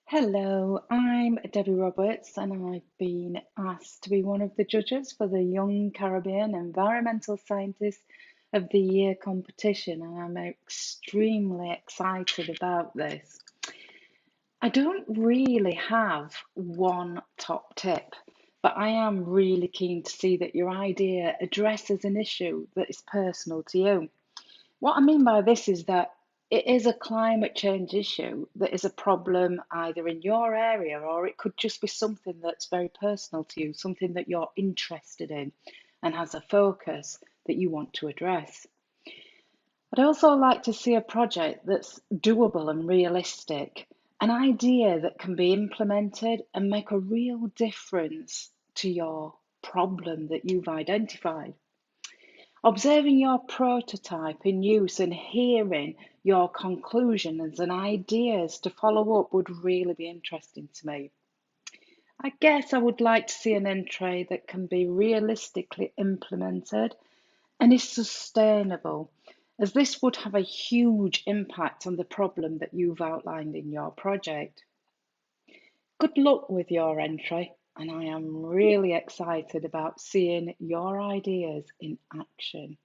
Hello, I'm Debbie Roberts, and I've been asked to be one of the judges for the Young Caribbean Environmental Scientist of the Year competition, and I'm extremely excited about this. I don't really have one top tip, but I am really keen to see that your idea addresses an issue that is personal to you. What I mean by this is that it is a climate change issue that is a problem either in your area or it could just be something that's very personal to you, something that you're interested in and has a focus that you want to address. I'd also like to see a project that's doable and realistic, an idea that can be implemented and make a real difference to your problem that you've identified. Observing your prototype in use and hearing your conclusions and ideas to follow up would really be interesting to me. I guess I would like to see an entry that can be realistically implemented and is sustainable, as this would have a huge impact on the problem that you've outlined in your project. Good luck with your entry, and I am really excited about seeing your ideas in action.